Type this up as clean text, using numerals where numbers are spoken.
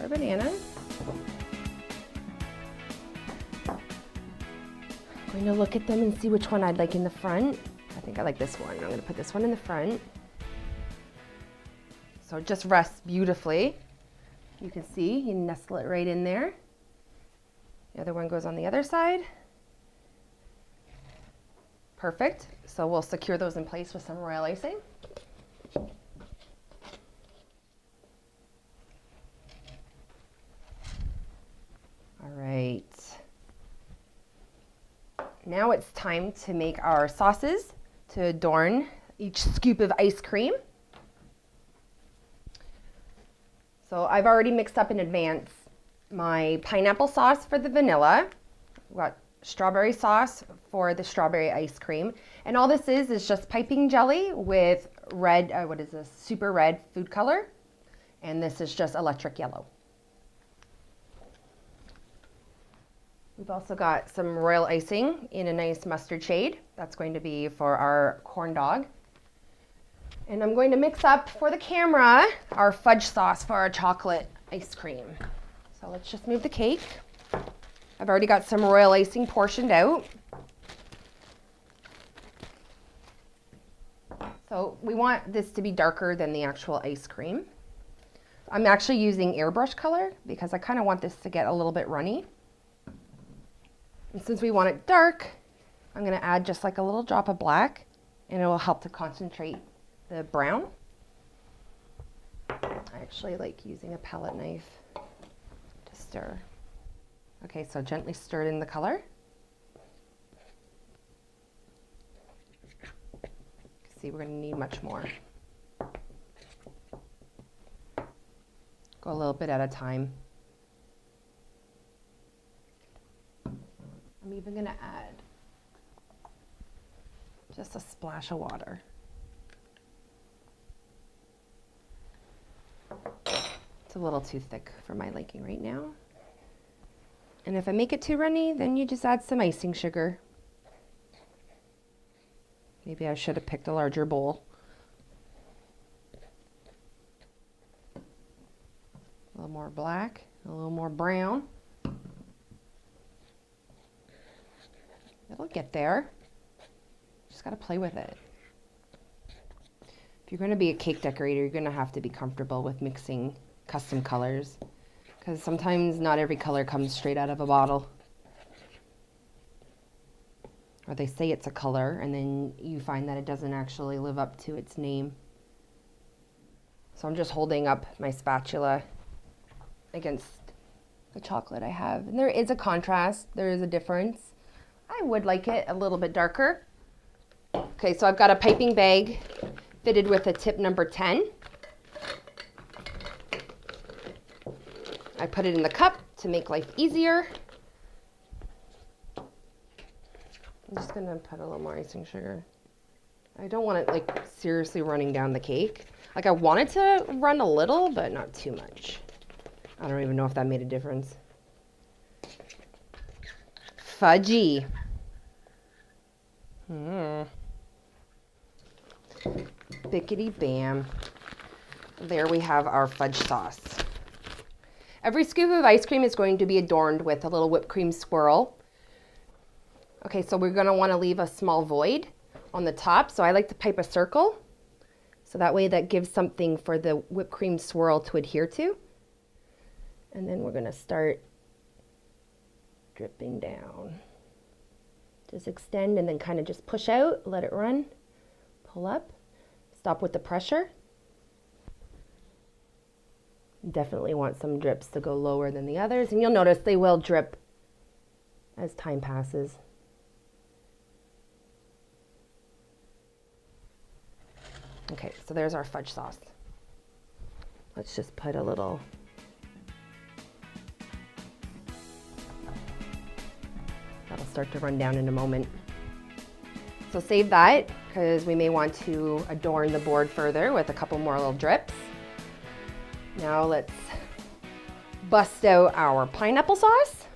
our banana. I'm going to look at them and see which one I'd like in the front. I think I like this one. I'm going to put this one in the front. So it just rests beautifully. You can see, you nestle it right in there. The other one goes on the other side. Perfect. So we'll secure those in place with some royal icing. All right. Now it's time to make our sauces to adorn each scoop of ice cream. So I've already mixed up in advance my pineapple sauce for the vanilla. I've got strawberry sauce for the strawberry ice cream. And all this is just piping jelly with red, what is this, super red food color. And this is just electric yellow. We've also got some royal icing in a nice mustard shade. That's going to be for our corn dog. And I'm going to mix up for the camera our fudge sauce for our chocolate ice cream. So let's just move the cake. I've already got some royal icing portioned out. So we want this to be darker than the actual ice cream. I'm actually using airbrush color because I kind of want this to get a little bit runny. And since we want it dark, I'm going to add just like a little drop of black, and it will help to concentrate the brown. I actually like using a palette knife to stir. Okay, so gently stir it in the color. See, we're going to need much more. Go a little bit at a time. I'm even going to add just a splash of water. It's a little too thick for my liking right now. And if I make it too runny, then you just add some icing sugar. Maybe I should have picked a larger bowl. A little more black, a little more brown. It'll get there. Just gotta play with it. If you're gonna be a cake decorator, you're gonna have to be comfortable with mixing custom colors, because sometimes not every color comes straight out of a bottle. Or they say it's a color and then you find that it doesn't actually live up to its name. So I'm just holding up my spatula against the chocolate I have. And there is a contrast, there is a difference. I would like it a little bit darker. Okay, so I've got a piping bag fitted with a tip number 10. I put it in the cup to make life easier. I'm just gonna put a little more icing sugar. I don't want it like seriously running down the cake. Like I want it to run a little, but not too much. I don't even know if that made a difference. Fudgy. Bickety bam. There we have our fudge sauce. Every scoop of ice cream is going to be adorned with a little whipped cream swirl. Okay, so we're going to want to leave a small void on the top. So I like to pipe a circle. So that way that gives something for the whipped cream swirl to adhere to. And then we're going to start dripping down. Just extend and then kind of just push out, let it run, pull up, stop with the pressure. Definitely want some drips to go lower than the others, and you'll notice they will drip as time passes. Okay, so there's our fudge sauce. Let's just put a little that'll start to run down in a moment. So save that because we may want to adorn the board further with a couple more little drips. Now let's bust out our pineapple sauce.